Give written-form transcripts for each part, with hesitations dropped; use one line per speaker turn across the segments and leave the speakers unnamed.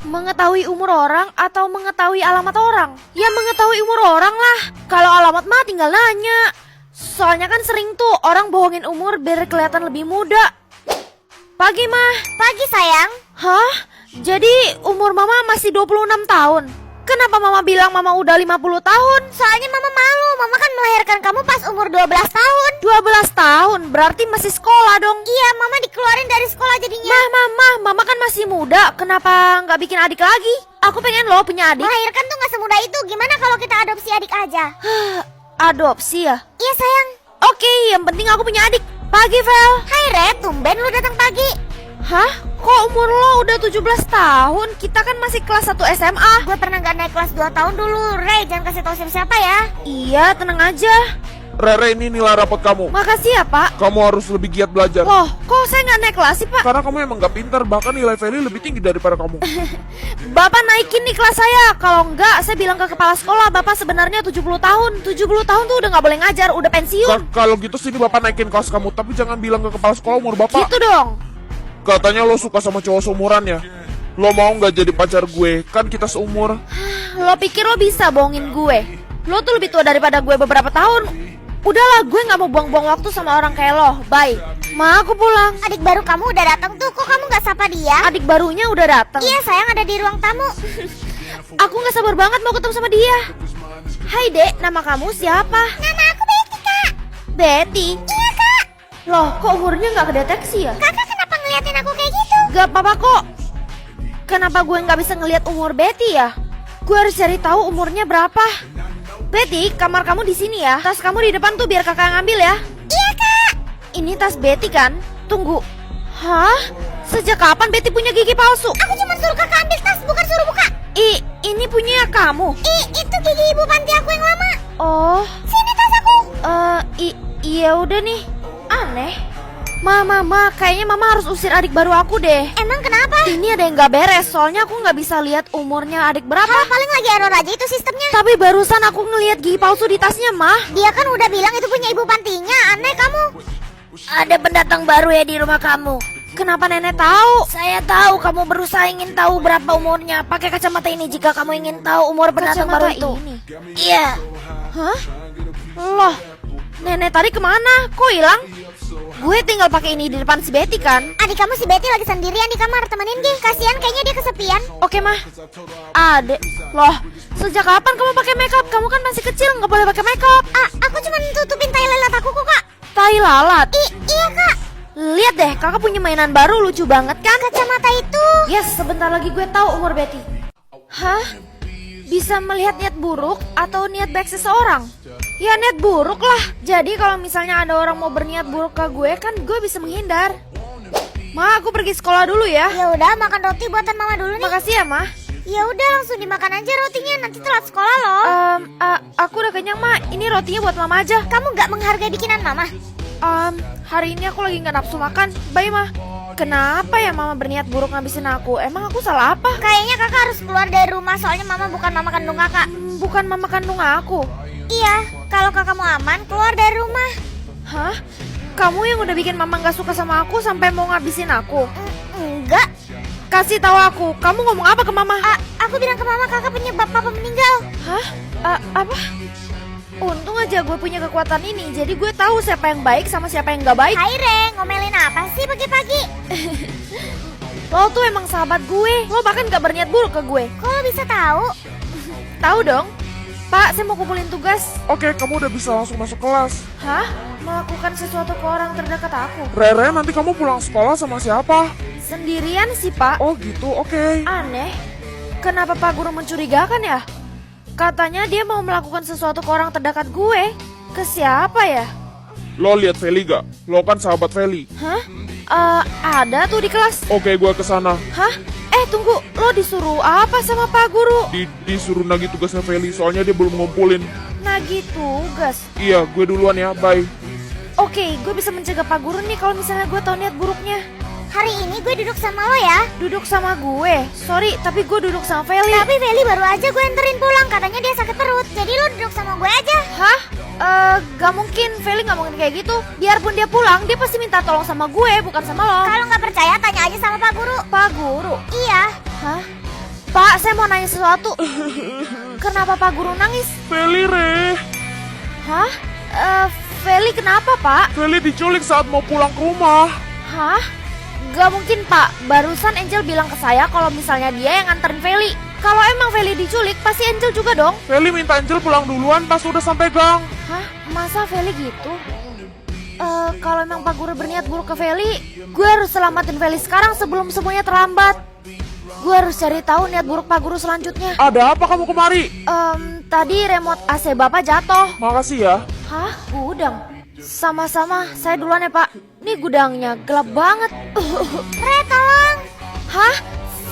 Mengetahui umur orang atau mengetahui alamat orang? Ya mengetahui umur orang lah. Kalau alamat mah tinggal nanya. Soalnya kan sering tuh orang bohongin umur biar kelihatan lebih muda. Pagi mah.
Pagi sayang.
Hah? Jadi umur mama masih 26 tahun? Kenapa mama bilang mama udah 50 tahun?
Soalnya mama malu, mama kan melahirkan kamu pas umur 12 tahun.
12 tahun? Berarti masih sekolah dong?
Iya, mama dikeluarin dari sekolah jadinya.
Mama kan masih muda. Kenapa nggak bikin adik lagi? Aku pengen loh punya adik.
Melahirkan tuh gak semudah itu. Gimana kalau kita adopsi adik aja?
Adopsi ya?
Iya sayang.
Oke, yang penting aku punya adik. Pagi, Vel.
Hai Red, tumben lu datang pagi.
Hah? Kok umur lo udah 17 tahun? Kita kan masih kelas 1 SMA.
Gue pernah gak naik kelas 2 tahun dulu. Ray, jangan kasih tahu siapa-siapa ya.
Iya, tenang aja.
Rere, ini nilai rapot kamu.
Makasih ya, Pak.
Kamu harus lebih giat belajar.
Loh, kok saya nggak naik kelas sih, Pak?
Karena kamu emang gak pintar, bahkan nilai Feli lebih tinggi daripada kamu.
Bapak naikin nih kelas saya. Kalau enggak, saya bilang ke kepala sekolah, Bapak sebenarnya 70 tahun. 70 tahun tuh udah nggak boleh ngajar, udah pensiun.
Kalau gitu sini Bapak naikin kelas kamu, tapi jangan bilang ke kepala sekolah umur Bapak.
Gitu dong.
Katanya lo suka sama cowok seumuran ya. Lo mau gak jadi pacar gue? Kan kita seumur.
Lo pikir lo bisa bohongin gue? Lo tuh lebih tua daripada gue beberapa tahun. Udahlah, gue nggak mau buang-buang waktu sama orang kayak lo. Bye. Ma, aku pulang.
Adik baru kamu udah datang tuh. Kok kamu gak sapa dia?
Adik barunya udah datang.
Iya sayang, ada di ruang tamu.
Aku nggak sabar banget mau ketemu sama dia. Hai Dek, nama kamu siapa?
Nama aku Betty kak.
Betty.
Iya kak.
Loh, kok umurnya nggak kedeteksi ya?
Kakak kenapa ngeliatin aku kayak gitu?
Gak apa-apa kok. Kenapa gue nggak bisa ngelihat umur Betty ya? Gue harus cari tahu umurnya berapa. Betty, kamar kamu di sini ya. Tas kamu di depan tuh biar kakak yang ambil ya.
Iya kak.
Ini tas Betty kan? Tunggu. Hah? Sejak kapan Betty punya gigi palsu?
Aku cuma suruh kakak ambil tas, bukan suruh buka.
Ini punya kamu.
Itu gigi ibu panti aku yang lama.
Oh.
Sini tas aku.
Iya udah nih. Aneh. Mama, kayaknya mama harus usir adik baru aku deh.
Emang kenapa?
Ini ada yang gak beres, soalnya aku gak bisa lihat umurnya adik berapa.
Paling lagi error aja itu sistemnya.
Tapi barusan aku ngelihat gigi palsu di tasnya, Mah.
Dia kan udah bilang itu punya ibu pantinya. Aneh kamu.
Ada pendatang baru ya di rumah kamu. Kenapa nenek tahu? Saya tahu kamu berusaha ingin tahu berapa umurnya. Pakai kacamata ini jika kamu ingin tahu umur pendatang baru itu. Iya. Hah? Loh, nenek tadi kemana? Kok hilang? Gue tinggal pakai ini di depan si Betty kan.
Adik kamu si Betty lagi sendirian di kamar. Temenin dia. Kasihan kayaknya dia kesepian.
Oke Mah. Adek. Loh, sejak kapan kamu pakai makeup? Kamu kan masih kecil, nggak boleh pakai makeup.
Aku cuma tutupin tai lalat aku kok kak.
Tai lalat?
Iya kak.
Lihat deh, kakak punya mainan baru lucu banget kan?
Kacamata itu.
Yes, sebentar lagi gue tahu umur Betty. Hah? Bisa melihat niat buruk atau niat baik seseorang? Ya niat buruk lah. Jadi kalau misalnya ada orang mau berniat buruk ke gue, kan gue bisa menghindar. Ma, aku pergi sekolah dulu ya.
Ya udah, makan roti buatan mama dulu nih.
Makasih ya, Ma.
Ya udah, langsung dimakan aja rotinya, nanti telat sekolah loh.
Aku udah kenyang, Ma. Ini rotinya buat mama aja.
Kamu gak menghargai bikinan mama?
Hari ini aku lagi gak nafsu makan. Bye, Ma. Kenapa ya mama berniat buruk ngabisin aku? Emang aku salah apa?
Kayaknya kakak harus keluar dari rumah, soalnya mama bukan mama kandung kakak.
Bukan mama kandung aku.
Iya, kalau kakak mau aman, keluar dari rumah.
Hah? Kamu yang udah bikin mama gak suka sama aku sampai mau ngabisin aku?
Enggak.
Kasih tahu aku, kamu ngomong apa ke mama?
Aku bilang ke mama kakak penyebab papa meninggal.
Hah? Apa? Untung aja gue punya kekuatan ini, jadi gue tahu siapa yang baik sama siapa yang gak baik.
Hai Reng, ngomelin apa sih pagi-pagi?
Lo tuh emang sahabat gue, lo bahkan gak berniat buruk ke gue.
Kok lo bisa tahu?
Tahu dong. Pak, saya mau kumpulin tugas.
Oke, kamu udah bisa langsung masuk kelas.
Hah? Melakukan sesuatu ke orang terdekat aku?
Rere, nanti kamu pulang sekolah sama siapa?
Sendirian sih, Pak.
Oh gitu, oke.
Aneh. Kenapa Pak Guru mencurigakan ya? Katanya dia mau melakukan sesuatu ke orang terdekat gue. Ke siapa ya?
Lo lihat Feli gak? Lo kan sahabat Feli.
Hah? Ada tuh di kelas.
Oke, gue kesana.
Hah? Tunggu, lo disuruh apa sama Pak Guru?
Disuruh nagih tugasnya Feli, soalnya dia belum ngumpulin.
Nagih tugas?
Iya, gue duluan ya, bye.
Oke, gue bisa mencegah Pak Guru nih kalau misalnya gue tahu niat buruknya.
Hari ini gue duduk sama lo ya.
Duduk sama gue? Sorry, tapi gue duduk sama Feli.
Tapi Feli baru aja gue enterin pulang, katanya dia sakit perut. Jadi lo duduk sama gue aja.
Hah? Gak mungkin, Feli gak mungkin kayak gitu. Biarpun dia pulang, dia pasti minta tolong sama gue, bukan sama lo.
Kalau nggak percaya tanya aja sama Pak Guru.
Pak Guru?
Iya.
Hah? Pak, saya mau nanya sesuatu. Kenapa Pak Guru nangis?
Feli, Re.
Hah? Feli kenapa, Pak?
Feli diculik saat mau pulang ke rumah.
Hah? Gak mungkin, Pak. Barusan Angel bilang ke saya kalau misalnya dia yang nganterin Feli. Kalau emang Feli diculik, pasti Angel juga dong.
Feli minta Angel pulang duluan pas udah sampai gang.
Hah? Masa Feli gitu? Kalau emang Pak Guru berniat buruk ke Feli, gue harus selamatin Feli sekarang sebelum semuanya terlambat. Gue harus cari tahu niat buruk Pak Guru selanjutnya.
Ada apa kamu kemari?
Tadi remote AC Bapak jatuh.
Makasih ya.
Hah? Gudang? Sama-sama, saya duluan ya Pak. Ini gudangnya gelap banget.
Re, tolong.
Hah?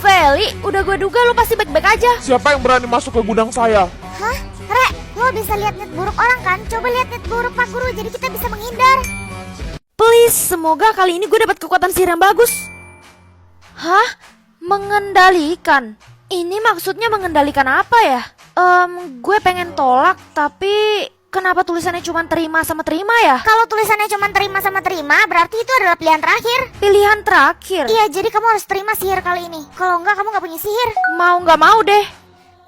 Feli, udah gue duga lu pasti baik-baik aja.
Siapa yang berani masuk ke gudang saya?
Hah? Re, lo bisa lihat niat buruk orang kan? Coba lihat niat buruk Pak Guru, jadi kita bisa menghindar.
Please, semoga kali ini gue dapat kekuatan sihir yang bagus. Hah? Mengendalikan? Ini maksudnya mengendalikan apa ya? Gue pengen tolak, tapi kenapa tulisannya cuma terima sama terima ya?
Kalau tulisannya cuma terima sama terima, berarti itu adalah pilihan terakhir.
Pilihan terakhir?
Iya, jadi kamu harus terima sihir kali ini. Kalau enggak, kamu nggak punya sihir.
Mau nggak mau deh.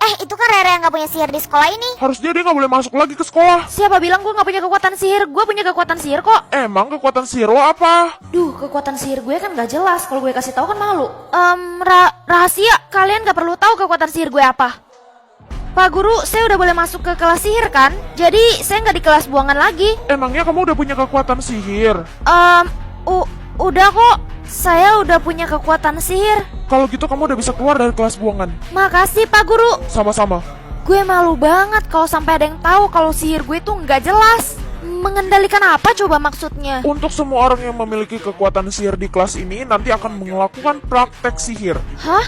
Itu kan Rere yang nggak punya sihir di sekolah ini.
Harusnya dia nggak boleh masuk lagi ke sekolah.
Siapa bilang gue nggak punya kekuatan sihir? Gue punya kekuatan sihir kok.
Emang kekuatan sihir lo apa?
Duh, kekuatan sihir gue kan gak jelas. Kalau gue kasih tahu kan malu. Rahasia. Kalian gak perlu tahu kekuatan sihir gue apa. Pak Guru, saya udah boleh masuk ke kelas sihir kan? Jadi saya nggak di kelas buangan lagi.
Emangnya kamu udah punya kekuatan sihir?
Udah kok. Saya udah punya kekuatan sihir.
Kalau gitu kamu udah bisa keluar dari kelas buangan.
Makasih Pak Guru.
Sama-sama.
Gue malu banget kalau sampai ada yang tahu kalau sihir gue tuh nggak jelas. Mengendalikan apa coba maksudnya?
Untuk semua orang yang memiliki kekuatan sihir di kelas ini nanti akan melakukan praktek sihir.
Hah?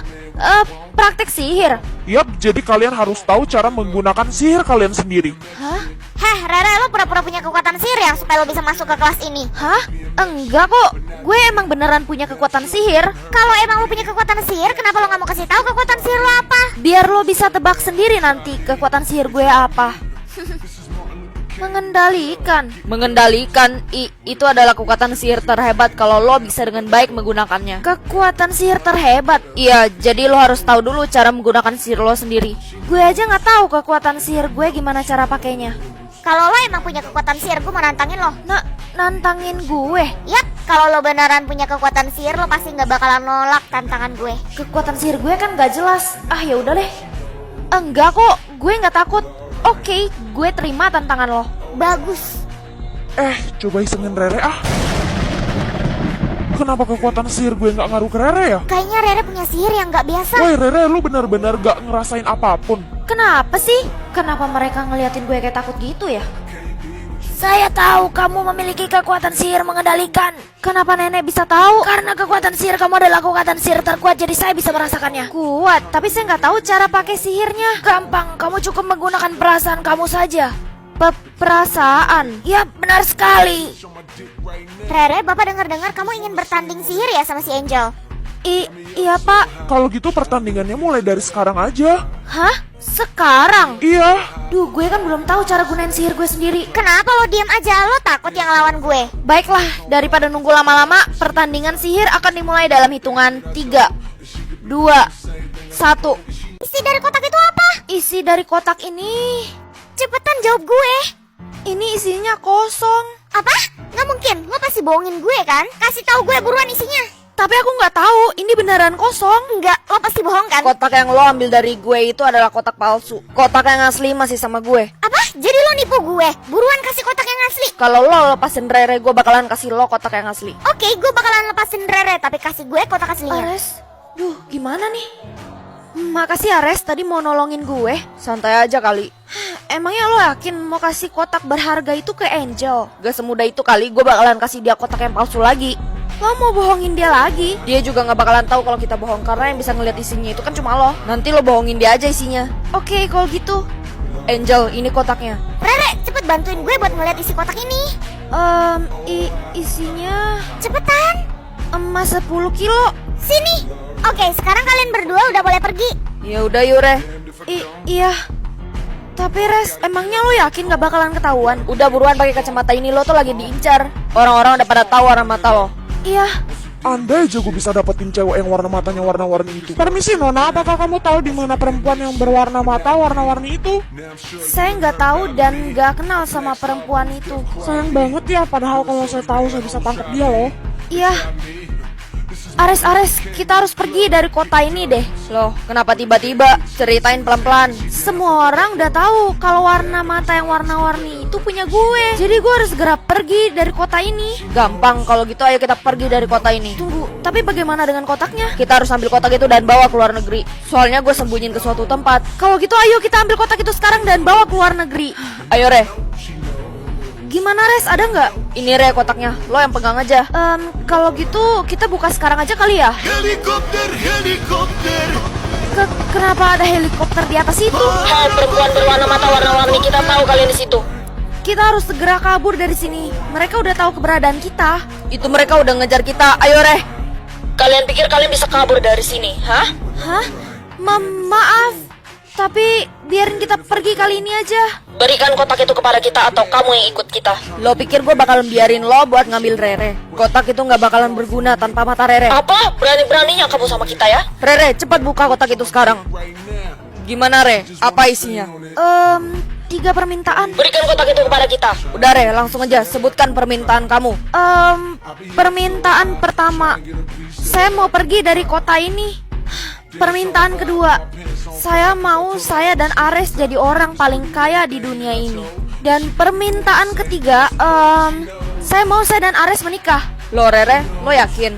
Praktek sihir?
Yap, jadi kalian harus tahu cara menggunakan sihir kalian sendiri.
Hah?
Heh, Rere, lo pura-pura punya kekuatan sihir ya supaya lo bisa masuk ke kelas ini.
Hah? Enggak kok. Gue emang beneran punya kekuatan sihir.
Kalau emang lo punya kekuatan sihir, kenapa lo nggak mau kasih tahu kekuatan sihir lo apa?
Biar lo bisa tebak sendiri nanti kekuatan sihir gue apa. Mengendalikan itu adalah kekuatan sihir terhebat kalau lo bisa dengan baik menggunakannya. Kekuatan sihir terhebat? Iya, jadi lo harus tahu dulu cara menggunakan sihir lo sendiri. Gue aja nggak tahu kekuatan sihir gue gimana cara pakainya.
Kalau lo emang punya kekuatan sihir, gue mau nantangin lo.
Nantangin gue?
Yap, kalau lo beneran punya kekuatan sihir, lo pasti nggak bakalan nolak tantangan gue.
Kekuatan sihir gue kan nggak jelas. Ya udah deh. Enggak kok, gue nggak takut. Oke, gue terima tantangan lo.
Bagus.
Coba isengin Rere ah. Kenapa kekuatan sihir gue nggak ngaruh ke Rere ya?
Kayaknya Rere punya sihir yang nggak biasa.
Woi Rere, lu benar-benar gak ngerasain apapun.
Kenapa sih? Kenapa mereka ngeliatin gue kayak takut gitu ya? Saya tahu kamu memiliki kekuatan sihir mengendalikan. Kenapa nenek bisa tahu? Karena kekuatan sihir kamu adalah kekuatan sihir terkuat, jadi saya bisa merasakannya. Kuat, tapi saya nggak tahu cara pakai sihirnya. Gampang, kamu cukup menggunakan perasaan kamu saja. Perasaan? Ya, benar sekali.
Rere, Bapak dengar-dengar kamu ingin bertanding sihir ya sama si Angel?
Iya Pak.
Kalau gitu pertandingannya mulai dari sekarang aja.
Hah? Sekarang?
Iya.
Duh, gue kan belum tahu cara gunain sihir gue sendiri.
Kenapa lo diam aja? Lo takut yang lawan gue?
Baiklah, daripada nunggu lama-lama, pertandingan sihir akan dimulai dalam hitungan 3, 2, 1.
Isi dari kotak itu apa?
Isi dari kotak ini...
Cepetan jawab gue.
Ini isinya kosong.
Apa? Nggak mungkin, lo pasti bohongin gue kan? Kasih tahu gue buruan isinya.
Tapi aku nggak tahu, ini beneran kosong.
Enggak, lo pasti bohong kan?
Kotak yang lo ambil dari gue itu adalah kotak palsu. Kotak yang asli masih sama gue.
Apa? Jadi lo nipu gue? Buruan kasih kotak yang asli.
Kalau lo lepasin Rere, gue bakalan kasih lo kotak yang asli.
Oke, gue bakalan lepasin Rere, tapi kasih gue kotak aslinya.
Ares, gimana nih? Makasih Ares, tadi mau nolongin gue. Santai aja kali. Emangnya lo yakin mau kasih kotak berharga itu ke Angel? Gak semudah itu kali, gue bakalan kasih dia kotak yang palsu lagi. Lo mau bohongin dia lagi? Dia juga gak bakalan tahu kalau kita bohong, karena yang bisa ngeliat isinya itu kan cuma lo. Nanti lo bohongin dia aja isinya. Oke, kalau gitu Angel, ini kotaknya.
Rere, cepet bantuin gue buat ngeliat isi kotak ini.
Isinya
Cepetan.
emas 10 kilo.
Sini. Oke, sekarang kalian berdua udah boleh pergi.
Ya udah Yure. Iya. Tapi Res, emangnya lo yakin gak bakalan ketahuan? Udah buruan pakai kacamata ini, lo tuh lagi diincar. Orang-orang udah pada tahu arah mata lo. Iya.
Andai aja gue bisa dapetin cewek yang warna matanya warna-warni itu. Permisi Nona, apakah kamu tahu di mana perempuan yang berwarna mata warna-warni itu?
Saya nggak tahu dan nggak kenal sama perempuan itu.
Sayang banget ya, padahal kalau saya tahu saya bisa tangkap dia loh.
Iya. Ares, kita harus pergi dari kota ini deh. Loh, kenapa tiba-tiba? Ceritain pelan-pelan. Semua orang udah tahu kalau warna mata yang warna-warni itu punya gue. Jadi gue harus segera pergi dari kota ini. Gampang, kalau gitu ayo kita pergi dari kota ini. Tunggu, tapi bagaimana dengan kotaknya? Kita harus ambil kotak itu dan bawa ke luar negeri. Soalnya gue sembunyiin ke suatu tempat. Kalau gitu ayo kita ambil kotak itu sekarang dan bawa ke luar negeri. Ayo Re. Gimana Res, ada nggak? Ini Re kotaknya, lo yang pegang aja. Kalau gitu kita buka sekarang aja kali ya.
Helikopter.
Kenapa ada helikopter di atas itu?
Hai perempuan berwarna mata warna-warni, kita tahu kalian di situ.
Kita harus segera kabur dari sini. Mereka udah tahu keberadaan kita.
Itu mereka udah ngejar kita. Ayo Re. Kalian pikir kalian bisa kabur dari sini, hah?
Hah? Maaf. Tapi biarin kita pergi kali ini aja.
Berikan kotak itu kepada kita atau kamu yang ikut kita. Lo pikir gue bakalan biarin lo buat ngambil Rere? Kotak itu nggak bakalan berguna tanpa mata Rere. Apa? Berani-beraninya kamu sama kita ya? Rere, cepat buka kotak itu sekarang. Gimana Re? Apa isinya?
3 permintaan.
Berikan kotak itu kepada kita. Udah Re, langsung aja sebutkan permintaan kamu.
Permintaan pertama, saya mau pergi dari kota ini. Permintaan kedua, saya mau saya dan Ares jadi orang paling kaya di dunia ini. Dan permintaan ketiga, saya mau saya dan Ares menikah.
Lo Rere, lo yakin?